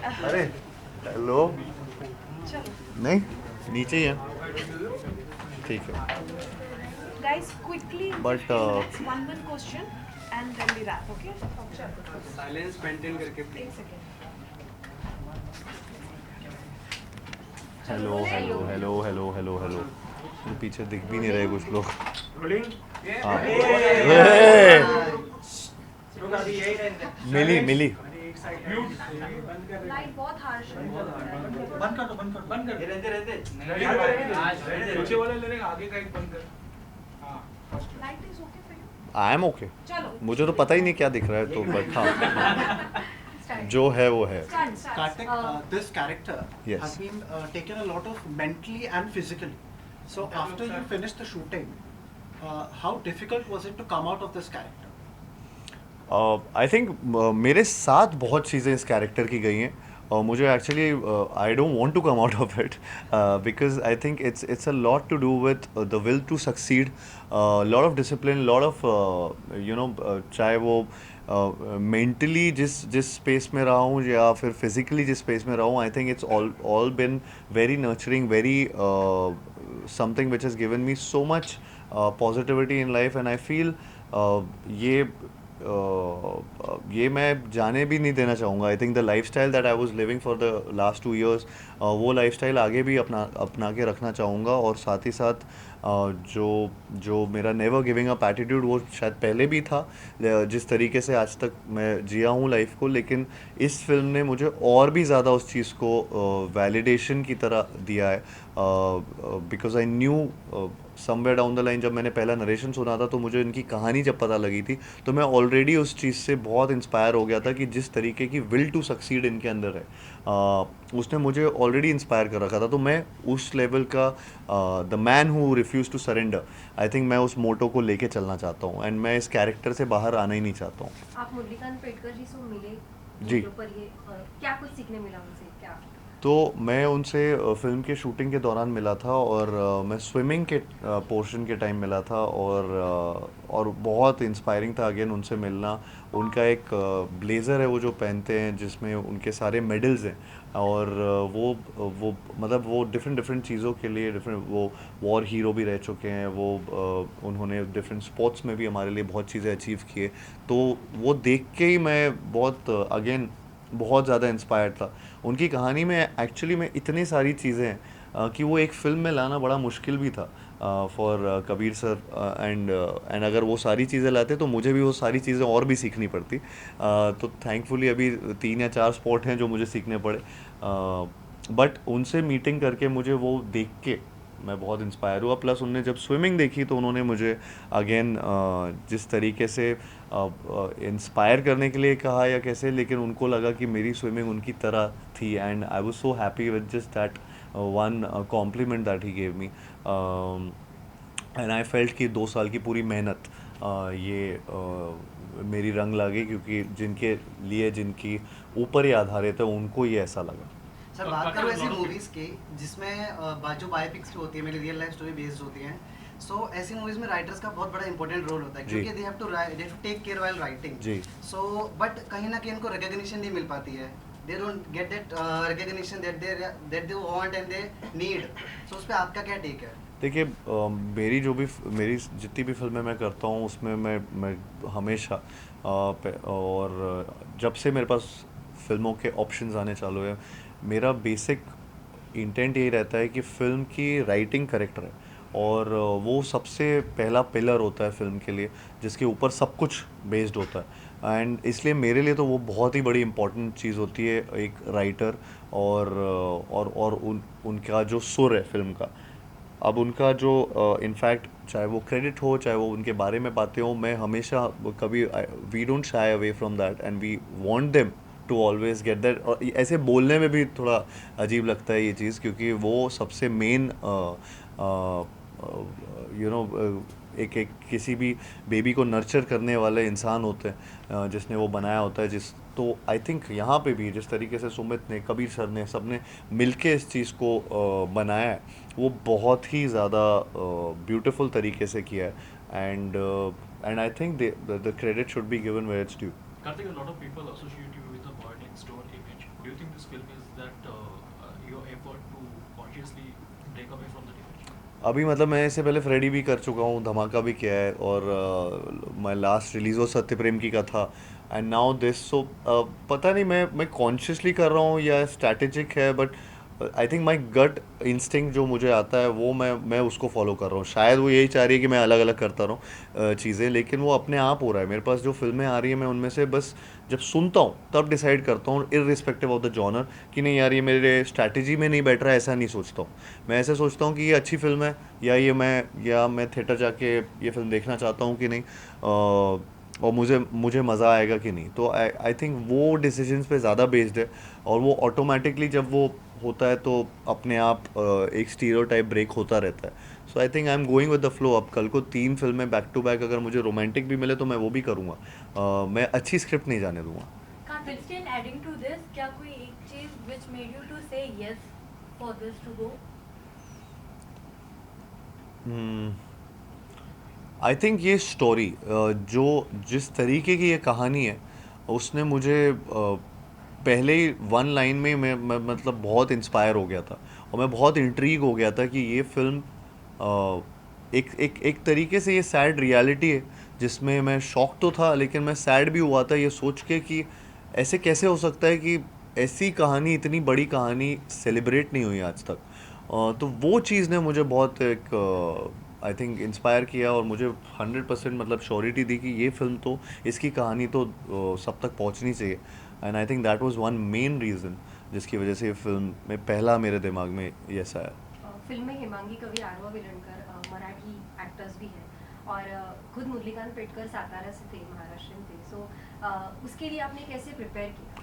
अरे हेलो। चलो नहीं, नीचे ही है। ठीक है। guys, quickly in but 15 minutes one question and then we wrap, okay? Silence maintain करके एक please. Second. Hello hello hello hello hello hello. पीछे दिख भी नहीं रहे कुछ लोग। रोलिंग। हाँ। ए! लोग अभी यही रहेंगे। मिली मिली। एक साइड म्यूट बंद कर। लाइट बहुत हार्श है। बंद कर दो, बंद कर, बंद कर। ये रहते पीछे वाले लेने का आगे का एक बंद कर। हाँ first. Light is okay for you? I am okay. चलो मुझे तो पता ही नहीं क्या दिख रहा है तो बट हाँ, स्टार्ट जो है वो है। Kartik, this character Yes. has been taken a lot of mentally and physically. So after you finished the shooting, how difficult was it to come out of this character? I think मेरे साथ बहुत चीज़ें इस character की गई हैं और मुझे actually I don't want to come out of it because I think it's a lot to do with the will to succeed, lot of discipline, lot of you know, चाहे वो मेंटली जिस space में रहा हूँ या फिर physically जिस space में रहा हूँ, आई think it's all been very nurturing, very something which has given me so much positivity in life and I feel ये ये मैं जाने भी नहीं देना चाहूँगा। आई think the life style that I was living for the last 2 years, वो life style आगे भी अपना के रखना चाहूँगा और साथ ही साथ जो जो मेरा नेवर गिविंग अप एटीट्यूड वो शायद पहले भी था, जिस तरीके से आज तक मैं जिया हूँ लाइफ को, लेकिन इस फिल्म ने मुझे और भी ज़्यादा उस चीज़ को वैलिडेशन की तरह दिया है। Because I knew somewhere down the line, जब मैंने पहला नरेशन सुना था तो मुझे इनकी कहानी जब पता लगी थी तो मैं ऑलरेडी उस चीज़ से बहुत इंस्पायर हो गया था कि जिस तरीके की विल टू सक्सीड इनके अंदर है, उसने मुझे ऑलरेडी इंस्पायर कर रखा था। तो मैं उस लेवल का the man who refuse to surrender, I think मैं उस मोटो को लेके चलना चाहता हूँ एंड मैं इस कैरेक्टर से बाहर आना ही नहीं चाहता हूँ। आप मुरलीकांत पेडकर जी से मिले जी। पर ये क्या कुछ सीखने मिला उनसे, क्या? तो मैं उनसे फ़िल्म के शूटिंग के दौरान मिला था और मैं स्विमिंग के पोर्शन के टाइम मिला था और बहुत इंस्पायरिंग था अगेन उनसे मिलना। उनका एक ब्लेज़र है वो जो पहनते हैं जिसमें उनके सारे मेडल्स हैं और वो मतलब वो डिफरेंट डिफरेंट चीज़ों के लिए डिफरेंट, वो वॉर हीरो भी रह चुके हैं, वो उन्होंने डिफरेंट स्पोर्ट्स में भी हमारे लिए बहुत चीज़ें अचीव किए। तो वो देख के ही मैं बहुत अगेन बहुत ज़्यादा इंस्पायर्ड था। उनकी कहानी में एक्चुअली में इतनी सारी चीज़ें हैं कि वो एक फ़िल्म में लाना बड़ा मुश्किल भी था फॉर कबीर सर एंड अगर वो सारी चीज़ें लाते तो मुझे भी वो सारी चीज़ें और भी सीखनी पड़ती। तो थैंकफुली अभी 3 या 4 स्पॉट हैं जो मुझे सीखने पड़े, बट उनसे मीटिंग करके मुझे वो देख के मैं बहुत इंस्पायर हुआ। प्लस उनने जब स्विमिंग देखी तो उन्होंने मुझे अगेन जिस तरीके से इंस्पायर करने के लिए कहा या कैसे, लेकिन उनको लगा कि मेरी स्विमिंग उनकी तरह थी and I was so happy with just that one compliment that he gave me and I felt कि 2 साल की पूरी मेहनत ये मेरी रंग ला गई, क्योंकि जिनके लिए जिनकी ऊपर ही आधारित है उनको ये ऐसा लगा। सर बात करो ऐसी मूवीज की जिसमें जो बायोपिक्स होती है, मेरी रियल लाइफ स्टोरी बेस्ड होती हैं, सो ऐसी मूवीज में राइटर्स का बहुत बड़ा इंपॉर्टेंट रोल होता है जी। क्योंकि they have to take care while writing. जी। सो बट कहीं ना कहीं इनको रिकॉग्निशन नहीं मिल पाती है, they don't get that recognition that they want and they need. So उस पे आपका क्या टेक है? देखिए मेरी जितनी भी फिल्में मैं करता हूँ उसमें मैं हमेशा और जब से मेरे पास फिल्मों के ऑप्शंस आने चालू हुए, मेरा बेसिक इंटेंट यही रहता है कि फ़िल्म की राइटिंग करेक्ट रहे और वो सबसे पहला पिलर होता है फ़िल्म के लिए जिसके ऊपर सब कुछ बेस्ड होता है। एंड इसलिए मेरे लिए तो वो बहुत ही बड़ी इम्पोर्टेंट चीज़ होती है, एक राइटर और उनका जो सुर है फिल्म का। अब उनका जो इनफैक्ट चाहे वो क्रेडिट हो चाहे वो उनके बारे में बातें हो, मैं हमेशा कभी we don't shy away from that and we want them to always get that. और ऐसे बोलने में भी थोड़ा अजीब लगता है ये चीज़, क्योंकि वो सबसे मेन यू नो एक एक किसी भी बेबी को नर्चर करने वाले इंसान होते हैं जिसने वो बनाया होता है। जिस तो आई थिंक यहाँ पे भी जिस तरीके से सुमित ने, कबीर सर ने, सब ने मिलके इस चीज़ को बनाया है, वो बहुत ही ज़्यादा ब्यूटीफुल तरीके से किया है and I think the credit should be given where it's due. Karthik, a lot of people associate you with the boy next door image. do you think this film is that your effort to consciously break away from the direction? अभी मतलब मैं इससे पहले Freddy भी कर चुका हूँ, धमाका भी किया है, और माई लास्ट रिलीज वो सत्य प्रेम की का था, एंड नाउ दिस। सो पता नहीं मैं कॉन्शियसली कर रहा हूँ या स्ट्रैटेजिक है, but I think my gut instinct जो मुझे आता है वो मैं उसको फॉलो कर रहा हूँ। शायद वो यही चाह रही है कि मैं अलग अलग करता रहूँ चीज़ें, लेकिन वो अपने आप हो रहा है। मेरे पास जो फिल्में आ रही हैं मैं उनमें से बस जब सुनता हूँ तब डिसाइड करता हूँ, इररिस्पेक्टिव ऑफ द जॉनर, कि नहीं यार ये मेरे स्ट्रैटेजी में नहीं बैठ रहा है, ऐसा नहीं सोचता हूँ। मैं ऐसे सोचता हूँ कि ये अच्छी फिल्म है, या मैं थिएटर जाके ये फिल्म देखना चाहता हूँ कि नहीं, और मुझे मज़ा आएगा कि नहीं। तो आई थिंक वो डिसीजंस पे ज़्यादा बेस्ड है, और वो ऑटोमेटिकली जब वो होता है तो अपने आप एक स्टीरियोटाइप ब्रेक होता रहता है। So I think I am going with the flow. अब कल को 3 फिल्में बैक टू बैक अगर मुझे रोमांटिक भी मिले तो मैं वो भी करूँगा। मैं अच्छी स्क्रिप्ट नहीं जाने दूँगा। But still adding to this, क्या कोई एक चीज which made you to say yes for this to go? I think ये स्टोरी जो जिस तरीके की ये कहानी है, उसने मुझे पहले ही 1 लाइन में मैं मतलब बहुत इंस्पायर हो गया था, और मैं बहुत इंट्रीग हो गया था कि ये फिल्म एक तरीके से ये सैड रियलिटी है, जिसमें मैं शॉक तो था लेकिन मैं सैड भी हुआ था ये सोच के कि ऐसे कैसे हो सकता है कि ऐसी कहानी, इतनी बड़ी कहानी सेलिब्रेट नहीं हुई आज तक। तो वो चीज़ ने मुझे बहुत एक आई थिंक इंस्पायर किया, और मुझे 100% मतलब श्योरिटी दी कि ये फिल्म तो, इसकी कहानी तो सब तक पहुंचनी चाहिए। And I think that was one main reason जिसकी वजह से ये फिल्म में पहला मेरे दिमाग में यस आया। फिल्म में हेमांगी कवि, आरवा विलणकर मराठी एक्टर्स भी हैं, और खुद मुरलीकांत पेटकर सातारा से थे, महाराष्ट्र थे। सो उसके लिए आपने कैसे प्रिपेयर किया?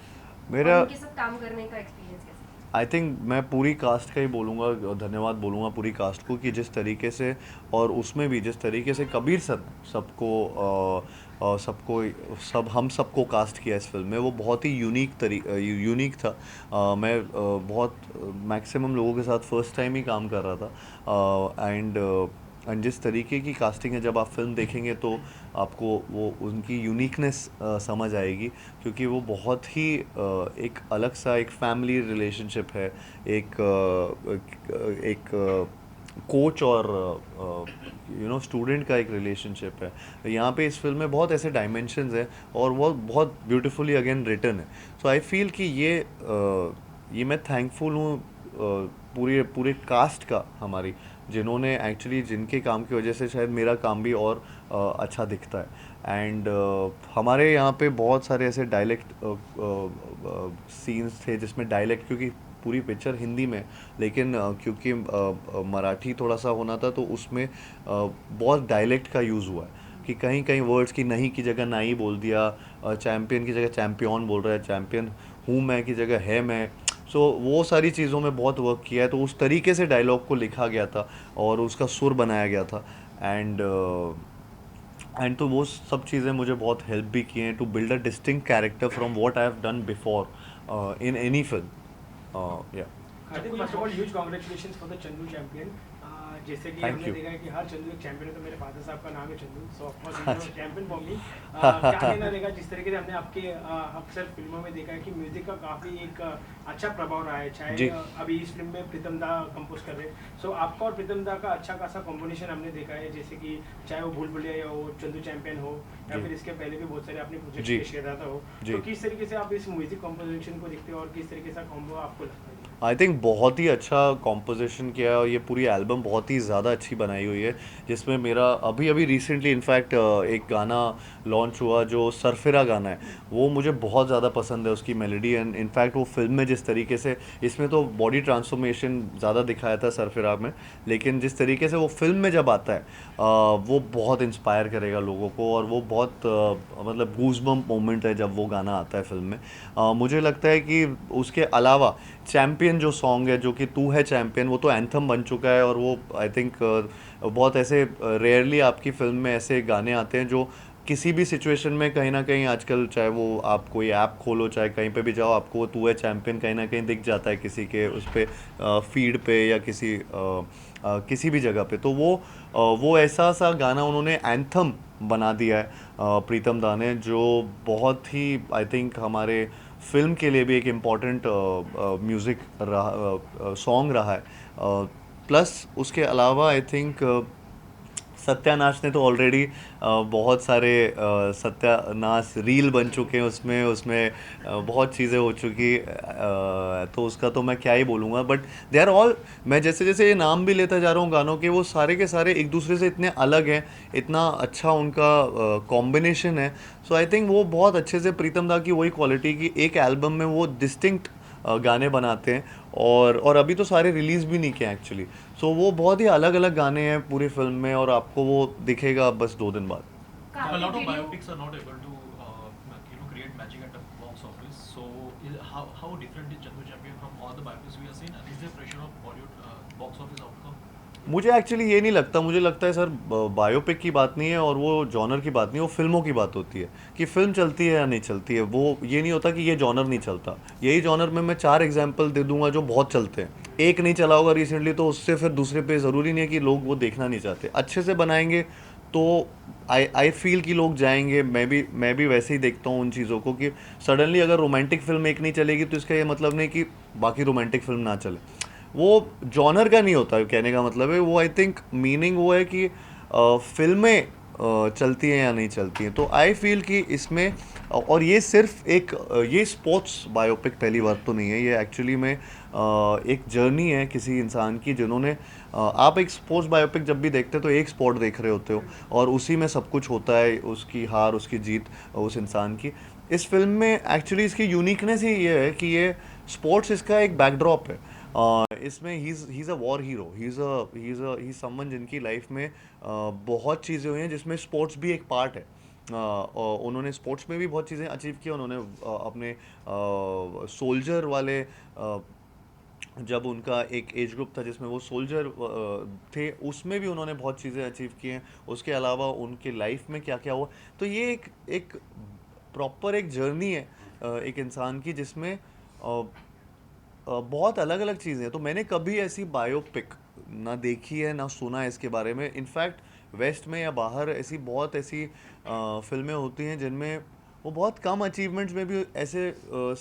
मेरा और उनके साथ काम करने का एक्सपीरियंस कैसा? आई थिंक मैं पूरी कास्ट का ही बोलूँगा, धन्यवाद बोलूँगा पूरी कास्ट को, कि जिस तरीके से, और उसमें भी जिस तरीके से कबीर सर ने हम सबको कास्ट किया इस फिल्म में, वो बहुत ही यूनिक था। मैं बहुत मैक्सिमम लोगों के साथ फर्स्ट टाइम ही काम कर रहा था, एंड जिस तरीके की कास्टिंग है, जब आप फिल्म देखेंगे तो आपको वो उनकी यूनिकनेस समझ आएगी, क्योंकि वो बहुत ही एक अलग सा एक फैमिली रिलेशनशिप है, एक कोच और स्टूडेंट का एक रिलेशनशिप है। यहाँ पे इस फिल्म में बहुत ऐसे डायमेंशंस हैं, और वो बहुत ब्यूटीफुली अगेन रिटन है। सो आई फील कि ये मैं थैंकफुल हूँ पूरे कास्ट का, हमारी, जिन्होंने एक्चुअली, जिनके काम की वजह से शायद मेरा काम भी और अच्छा दिखता है। एंड हमारे यहाँ पे बहुत सारे ऐसे डायलेक्ट सीन्स थे जिसमें डायलेक्ट, क्योंकि पूरी पिक्चर हिंदी में, लेकिन क्योंकि मराठी थोड़ा सा होना था, तो उसमें बहुत डायलेक्ट का यूज़ हुआ है, कि कहीं कहीं वर्ड्स की नहीं की जगह नहीं बोल दिया, चैम्पियन की जगह चैम्पियन बोल रहा है, चैम्पियन हूँ मैं की जगह है मैं। सो वो सारी चीज़ों में बहुत वर्क किया है, तो उस तरीके से डायलॉग को लिखा गया था और उसका सुर बनाया गया था। एंड तो वो सब चीज़ें मुझे बहुत हेल्प भी किए हैं to build a distinct character from what I have done before in any film. या Hardik, first of all, huge congratulations for the Chandu champion. जैसे कि Thank हमने you. देखा है कि हर चंदू एक चैंपियन है, तो मेरे फादर साहब का नाम है चंदू, सो of course champion for me. क्या कहना रहेगा, जिस तरीके से हमने आपके अक्सर फिल्मों में देखा है कि म्यूजिक का काफ़ी एक अच्छा प्रभाव रहा है, चाहे अभी इस फिल्म में प्रीतम दा कंपोज कर रहे हैं। सो आपका और प्रीतम दा का अच्छा खासा कॉम्बिनेशन हमने देखा है, जैसे कि चाहे वो भूल भुलैया हो, चंदू चैंपियन हो, या फिर इसके पहले भी बहुत सारे आपने प्रोजेक्ट पेश किया था हो। तो किस तरीके से आप इस म्यूजिक कॉम्पोजिशन को देखते हो, और किस तरीके से कॉम्बो आपको लगता है? आई थिंक बहुत ही अच्छा कॉम्पोजिशन किया है, और ये पूरी एल्बम बहुत ही ज़्यादा अच्छी बनाई हुई है, जिसमें मेरा अभी रिसेंटली इनफैक्ट एक गाना लॉन्च हुआ जो सरफिरा गाना है, वो मुझे बहुत ज़्यादा पसंद है, उसकी मेलोडी। एंड इनफैक्ट वो फिल्म में जिस तरीके से, इसमें तो बॉडी ट्रांसफॉर्मेशन ज़्यादा दिखाया था सरफिरा में, लेकिन जिस तरीके से वो फिल्म में जब आता है वो बहुत इंस्पायर करेगा लोगों को, और वो बहुत मतलब गूज़बम्प मोमेंट है जब वो गाना आता है फिल्म में। मुझे लगता है कि उसके अलावा चैम्पियन जो सॉन्ग है, जो कि तू है चैम्पियन, वो तो एंथम बन चुका है, और वो आई थिंक बहुत ऐसे रेयरली आपकी फिल्म में ऐसे गाने आते हैं जो किसी भी सिचुएशन में कहीं ना कहीं आजकल, चाहे वो आप कोई ऐप खोलो, चाहे कहीं पे भी जाओ, आपको वो तू है चैम्पियन कहीं ना कहीं दिख जाता है किसी के उस पर फीड पे या किसी भी जगह पे। तो वो ऐसा सा गाना उन्होंने एंथम बना दिया है प्रीतम दा ने, जो बहुत ही आई थिंक हमारे फिल्म के लिए भी एक इम्पॉर्टेंट म्यूज़िक रहा, सॉन्ग रहा है। प्लस उसके अलावा आई थिंक सत्यानाश ने तो ऑलरेडी बहुत सारे सत्यानाश रील बन चुके हैं, उसमें उसमें बहुत चीज़ें हो चुकी, तो उसका तो मैं क्या ही बोलूँगा। बट दे आर ऑल, मैं जैसे जैसे ये नाम भी लेता जा रहा हूँ गानों के, वो सारे के सारे एक दूसरे से इतने अलग हैं, इतना अच्छा उनका कॉम्बिनेशन है। सो आई थिंक वो बहुत अच्छे से प्रीतम दा की वही क्वालिटी की एक एल्बम में वो डिस्टिंक्ट गाने बनाते हैं, और अभी तो सारे रिलीज़ भी नहीं किए एक्चुअली। सो वो बहुत ही अलग अलग गाने हैं पूरी फिल्म में, और आपको वो दिखेगा बस 2 दिन बाद। A lot of Did you- biopics are not able to, create magic at the box office. So, how different is Chandu Champion from all the biopics we have seen? And is there pressure of Bollywood box office outcome? मुझे actually ये नहीं लगता, मुझे लगता है sir biopic की बात नहीं है और वो जॉनर की बात नहीं है, वो फिल्मों की बात होती है कि फिल्म चलती है या नहीं चलती है। वो ये नहीं होता कि ये जॉनर नहीं चलता। यही जॉनर में मैं 4 एग्जांपल दे दूंगा जो बहुत चलते हैं। एक नहीं चला होगा रिसेंटली तो उससे फिर दूसरे पे ज़रूरी नहीं है कि लोग वो देखना नहीं चाहते। अच्छे से बनाएंगे तो आई फील कि लोग जाएंगे। मैं भी वैसे ही देखता हूँ उन चीज़ों को कि सडनली अगर रोमांटिक फिल्म एक नहीं चलेगी तो इसका ये मतलब नहीं कि बाकी रोमांटिक फिल्म ना चले। वो जॉनर का नहीं होता कहने का मतलब है। वो आई थिंक मीनिंग वो है कि फिल्में चलती हैं या नहीं चलती हैं। तो आई फील कि इसमें, और ये सिर्फ एक ये स्पोर्ट्स बायोपिक पहली बार तो नहीं है, ये एक्चुअली में एक जर्नी है किसी इंसान की, जिन्होंने आप एक स्पोर्ट्स बायोपिक जब भी देखते हो तो एक स्पोर्ट देख रहे होते हो और उसी में सब कुछ होता है, उसकी हार उसकी जीत उस इंसान की। इस फिल्म में एक्चुअली इसकी यूनिकनेस ही ये है कि ये स्पोर्ट्स इसका एक बैकड्रॉप है। इसमें he is a war hero, he is someone जिनकी लाइफ में बहुत चीज़ें हुई हैं जिसमें स्पोर्ट्स भी एक पार्ट है। और उन्होंने स्पोर्ट्स में भी बहुत चीज़ें अचीव की। उन्होंने अपने सोल्जर वाले जब उनका एक एज ग्रुप था जिसमें वो सोल्जर थे, उसमें भी उन्होंने बहुत चीज़ें अचीव की हैं। उसके अलावा उनके लाइफ में क्या क्या हुआ, तो ये एक प्रॉपर एक जर्नी है एक इंसान की, जिसमें बहुत अलग अलग चीज़ें हैं। तो मैंने कभी ऐसी बायोपिक ना देखी है ना सुना है इसके बारे में। इनफैक्ट वेस्ट में या बाहर ऐसी फिल्में होती हैं जिनमें वो बहुत कम अचीवमेंट्स में भी ऐसे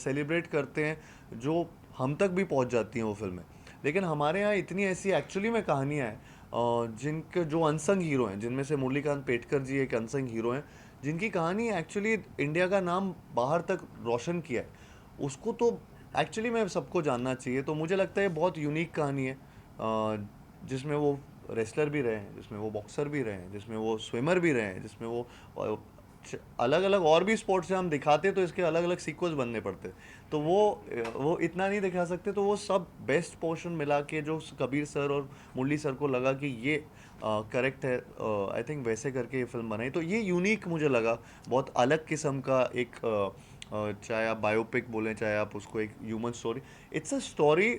सेलिब्रेट करते हैं जो हम तक भी पहुंच जाती हैं वो फिल्में। लेकिन हमारे यहाँ इतनी ऐसी एक्चुअली में कहानियाँ हैं जिनके जो अनसंग हीरो हैं, जिनमें से मुरलीकांत पेटकर जी एक अनसंग हीरो हैं, जिनकी कहानी एक्चुअली इंडिया का नाम बाहर तक रोशन किया है। उसको तो एक्चुअली में सबको जानना चाहिए। तो मुझे लगता है ये बहुत यूनिक कहानी है, जिसमें वो रेसलर भी रहे हैं, जिसमें वो बॉक्सर भी रहे हैं, जिसमें वो स्विमर भी रहे हैं, जिसमें वो अलग अलग और भी स्पोर्ट्स से हम दिखाते तो इसके अलग अलग सीक्वल्स बनने पड़ते। तो वो इतना नहीं दिखा सकते। तो वो सब बेस्ट पोर्शन मिला के जो कबीर सर और मुरली सर को लगा कि ये करेक्ट है, आई थिंक वैसे करके ये फिल्म बनाई। तो ये यूनिक मुझे लगा, बहुत अलग किस्म का एक चाहे आप बायोपिक बोलें चाहे आप उसको एक human story, it's a story.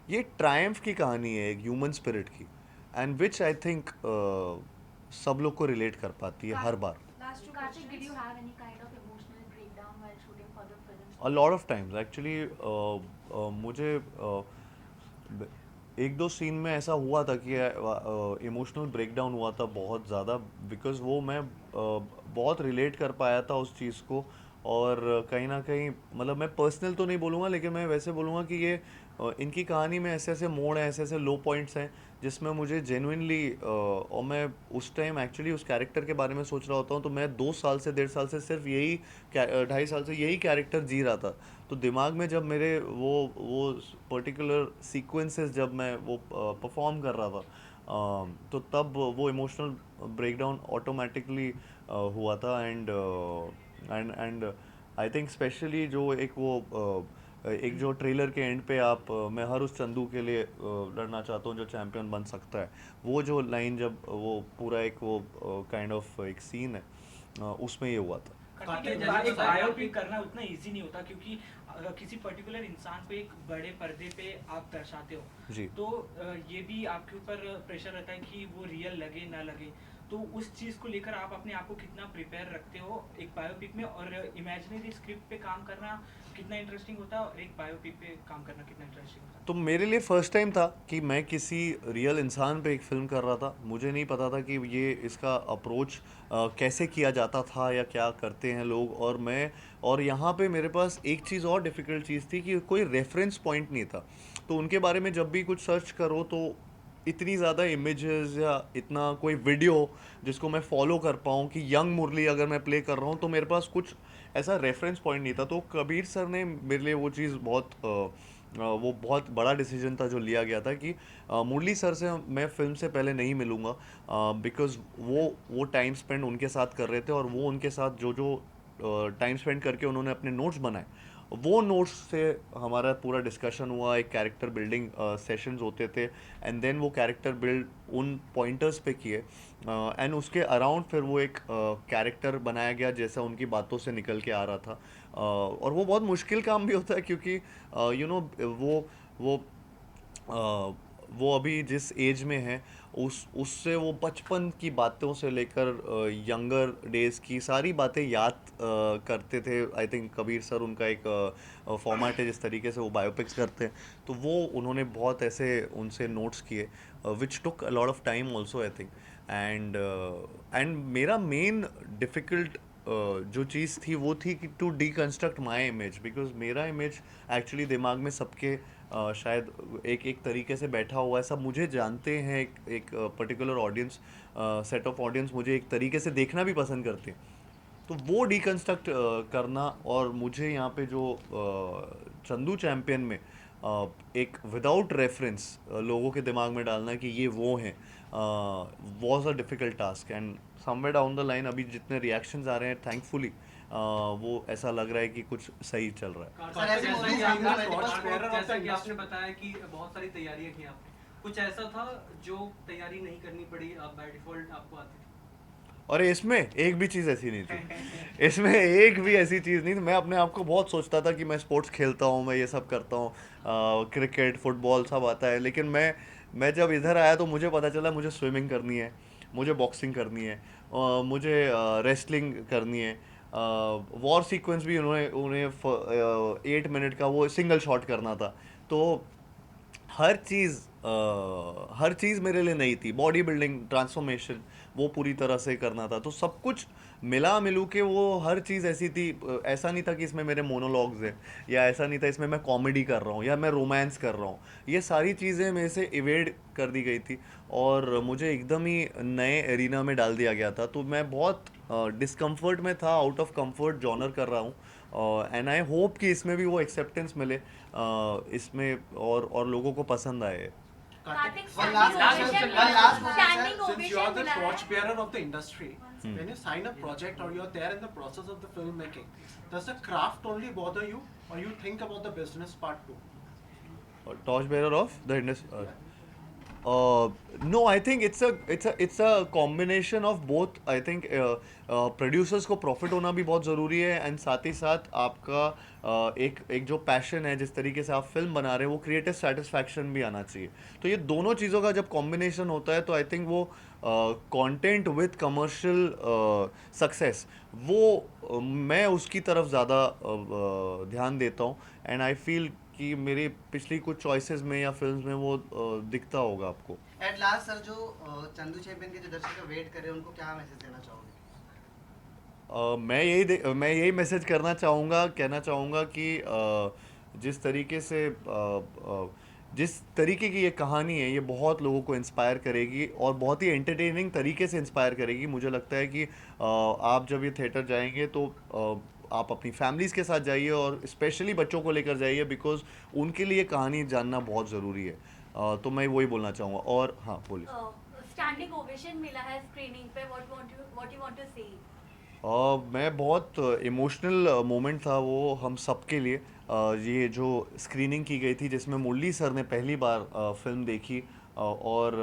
ये ट्रायम्फ की कहानी है एक ह्यूमन स्पिरिट की, एंड विच आई थिंक सब लोग को रिलेट कर पाती है हर बार। Last two Karthik, did you questions. have any kind of emotional breakdown while shooting for the film? A lot of times actually मुझे एक दो सीन में ऐसा हुआ था कि इमोशनल ब्रेकडाउन हुआ था बहुत ज़्यादा, बिकॉज़ वो मैं बहुत रिलेट कर पाया था उस चीज़ को। और कहीं ना कहीं मतलब मैं पर्सनल तो नहीं बोलूँगा, लेकिन मैं वैसे बोलूँगा कि ये इनकी कहानी में ऐसे ऐसे मोड़ हैं, ऐसे ऐसे लो पॉइंट्स हैं जिसमें मुझे जेन्युइनली, और मैं उस टाइम एक्चुअली उस कैरेक्टर के बारे में सोच रहा होता हूँ तो मैं 2 साल से 1.5 साल से सिर्फ यही 2.5 साल से यही कैरेक्टर जी रहा था। तो दिमाग में जब मेरे वो पर्टिकुलर सीक्वेंसेस जब मैं वो परफॉर्म कर रहा था, तो तब वो इमोशनल ब्रेकडाउन ऑटोमेटिकली हुआ था। एंड आई थिंक स्पेशली जो एक जो ट्रेलर के एंड पे आप मैं हर उस चंदू के लिए लड़ना चाहता हूँ जो चैंपियन बन सकता है, वो जो लाइन जब वो पूरा एक वो काइंड ऑफ एक सीन है, उसमें ये हुआ था। कार्तिक, एक बायोपिक करना उतना इजी नहीं होता, क्योंकि किसी पर्टिकुलर इंसान को एक बड़े पर्दे पे आप दर्शाते हो जी। तो ये भी आपके ऊपर प्रेशर रहता है कि वो रियल लगे ना लगे। तो उस चीज़ को लेकर आप अपने आप को कितना प्रिपेयर रखते हो एक बायोपिक में, और इमेजिनरी स्क्रिप्ट पे काम करना कितना इंटरेस्टिंग होता है और एक बायोपिक पे काम करना कितना इंटरेस्टिंग होता है? तो मेरे लिए फर्स्ट टाइम था कि मैं किसी रियल इंसान पे एक फ़िल्म कर रहा था। मुझे नहीं पता था कि ये इसका अप्रोच कैसे किया जाता था या क्या करते हैं लोग। और यहाँ पे मेरे पास एक चीज़ और डिफ़िकल्ट चीज़ थी कि कोई रेफरेंस पॉइंट नहीं था। तो उनके बारे में जब भी कुछ सर्च करो तो इतनी ज़्यादा इमेजेस या इतना कोई वीडियो जिसको मैं फॉलो कर पाऊँ कि यंग मुरली अगर मैं प्ले कर रहा हूँ तो मेरे पास कुछ ऐसा रेफरेंस पॉइंट नहीं था। तो कबीर सर ने मेरे लिए वो चीज़ वो बहुत बड़ा डिसीजन था जो लिया गया था कि मुरली सर से मैं फ़िल्म से पहले नहीं मिलूँगा, बिकॉज़ वो टाइम स्पेंड उनके साथ कर रहे थे और वो उनके साथ जो जो टाइम स्पेंड करके उन्होंने अपने नोट्स बनाए, वो नोट्स से हमारा पूरा डिस्कशन हुआ। एक कैरेक्टर बिल्डिंग सेशंस होते थे एंड देन वो कैरेक्टर बिल्ड उन पॉइंटर्स पे किए एंड उसके अराउंड फिर वो एक कैरेक्टर बनाया गया जैसा उनकी बातों से निकल के आ रहा था। और वो बहुत मुश्किल काम भी होता है क्योंकि यू नो वो अ, वो अभी जिस एज में है उससे वो बचपन की बातों से लेकर यंगर डेज की सारी बातें याद करते थे। आई थिंक कबीर सर उनका एक फॉर्मेट है जिस तरीके से वो बायोपिक्स करते हैं, तो वो उन्होंने बहुत ऐसे उनसे नोट्स किए which took a lot of time also I think. And मेरा मेन डिफ़िकल्ट जो चीज़ थी वो थी कि to deconstruct my image, because मेरा इमेज एक्चुअली दिमाग में सबके शायद एक एक तरीके से बैठा हुआ है। सब मुझे जानते हैं, एक particular audience, set of audience मुझे एक तरीके से देखना भी पसंद करते हैं। तो वो डीकंस्ट्रक्ट करना और मुझे यहाँ पे जो चंदू चैम्पियन में एक विदाउट रेफरेंस लोगों के दिमाग में डालना कि ये वो हैं was a difficult task. And somewhere down the line अभी जितने रिएक्शंस आ रहे हैं थैंकफुली वो ऐसा लग रहा है कि कुछ सही चल रहा है। सर, ऐसे जैसा movies कि आपने आपने multiple टॉर्च बेयरर, sports- जैसा कि आपने बताया कि बहुत सारी तैयारियां की आपने, कुछ ऐसा था जो तैयारी नहीं करनी पड़ी, आप बाय डिफॉल्ट आपको आती थी? और इसमें एक भी चीज़ ऐसी नहीं थी। इसमें एक भी ऐसी चीज़ नहीं थी। मैं अपने आप को बहुत सोचता था कि मैं स्पोर्ट्स खेलता हूँ, मैं ये सब करता हूँ, क्रिकेट फुटबॉल सब आता है, लेकिन मैं जब इधर आया तो मुझे पता चला मुझे स्विमिंग करनी है, मुझे बॉक्सिंग करनी है, मुझे रेसलिंग करनी है। वॉर सीक्वेंस भी उन्हें 8 मिनट का वो सिंगल शॉट करना था। तो हर चीज़ मेरे लिए नई थी। बॉडी बिल्डिंग ट्रांसफॉर्मेशन वो पूरी तरह से करना था। तो सब कुछ मिला मिलू के वो हर चीज़ ऐसी थी। ऐसा नहीं था कि इसमें मेरे मोनोलॉग्स हैं, या ऐसा नहीं था इसमें मैं कॉमेडी कर रहा हूँ या मैं रोमांस कर रहा हूँ। ये सारी चीज़ें मेरे से इवेड कर दी गई थी और मुझे एकदम ही नए एरिना में डाल दिया गया था। तो मैं बहुत डिस्कम्फर्ट में था, आउट ऑफ कंफर्ट जॉनर कर रहा हूँ। एंड आई होप कि इसमें भी वो एक्सेप्टेंस मिले, इसमें और लोगों को पसंद आए। Kartik One last standing question, ovation one last मिला, question, standing sir. Since you are ovation the मिला है। torch bearer of the industry, when you sign a project or you're there in the process of the filmmaking, does the craft only bother you, or you think about the business part too? Torch bearer of the industry. No, I think it's a combination of both. I think producers को profit होना भी बहुत ज़रूरी है and साथ ही साथ आपका एक जो पैशन है, जिस तरीके से आप फिल्म बना रहे हैं, वो क्रिएटिव सेटिस्फैक्शन भी आना चाहिए। तो ये दोनों चीज़ों का जब कॉम्बिनेशन होता है तो आई थिंक वो कंटेंट विद कमर्शियल सक्सेस वो मैं उसकी तरफ ज़्यादा ध्यान देता हूँ। एंड आई फील कि मेरी पिछली कुछ चॉइसेस में या फिल्म्स में वो दिखता होगा आपको। एट लास्ट सर, जो चंदू चैंपियन के जो दर्शक वेट कर रहे हैं उनको क्या मैसेज देना चाहोगे? मैं यही मैसेज कहना चाहूँगा कि जिस तरीके से जिस तरीके की ये कहानी है, ये बहुत लोगों को इंस्पायर करेगी और बहुत ही एंटरटेनिंग तरीके से इंस्पायर करेगी। मुझे लगता है कि आप जब ये थिएटर जाएंगे तो आप अपनी फैमिलीज़ के साथ जाइए और स्पेशली बच्चों को लेकर जाइए, बिकॉज उनके लिए कहानी जानना बहुत ज़रूरी है। तो मैं वही बोलना चाहूँगा। और हाँ, बोलिए। स्टैंडिंग ओवेशन मिला है स्क्रीनिंग पे, व्हाट यू वांट टू से? मैं बहुत इमोशनल मोमेंट था वो हम सब के लिए। ये जो स्क्रीनिंग की गई थी जिसमें मुरली सर ने पहली बार फिल्म देखी, और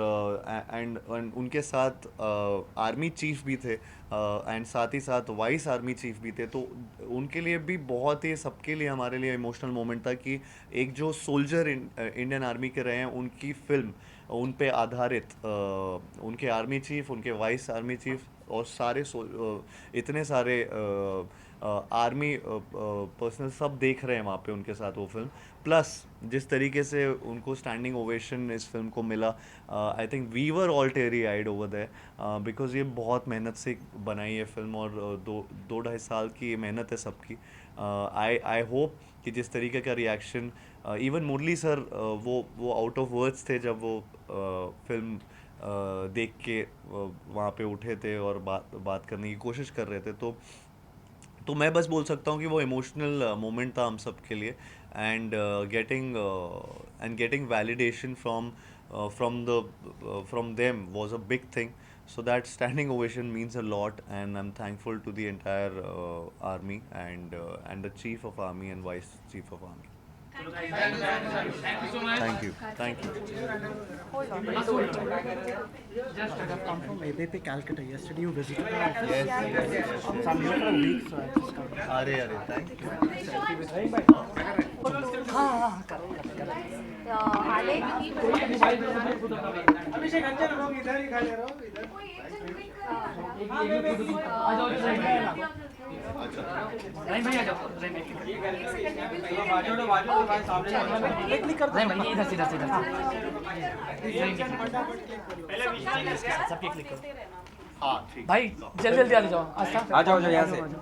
एंड उनके साथ आर्मी चीफ भी थे एंड साथ ही साथ वाइस आर्मी चीफ भी थे, तो उनके लिए भी बहुत ही, सबके लिए, हमारे लिए इमोशनल मोमेंट था कि एक जो सोल्जर इंडियन आर्मी के रहे हैं उनकी फिल्म उन पे आधारित, उनके आर्मी चीफ, उनके वाइस आर्मी चीफ और सारे इतने सारे आर्मी पर्सनल सब देख रहे हैं वहाँ पे उनके साथ वो फिल्म, प्लस जिस तरीके से उनको स्टैंडिंग ओवेशन इस फिल्म को मिला, I think we were all teary eyed over there because ये बहुत मेहनत से बनाई है फिल्म और दो ढाई साल की मेहनत है सबकी। आई होप कि जिस तरीके का रिएक्शन, इवन मुरली सर वो आउट ऑफ वर्ड्स थे जब वो फिल्म देख के वहाँ पे उठे थे और बात करने की कोशिश कर रहे थे, तो मैं बस बोल सकता हूँ कि वो इमोशनल मोमेंट था हम सब के लिए and getting validation from them was a big thing, so that standing ovation means a lot and I'm thankful to the entire army and the chief of army and vice chief of army. Thank you so much. Thank you. Just I have come from ABP Calcutta. Yesterday you visited our office. So I'm here for a week, so I just come. अरे thank you. अभिषेक अंजन लोग इधर ही खड़े रहो, इधर। नहीं भाई आ जाओ, हाँ ठीक। भाई जल्दी जल्दी आ जाओ, आ जाओ यहाँ से।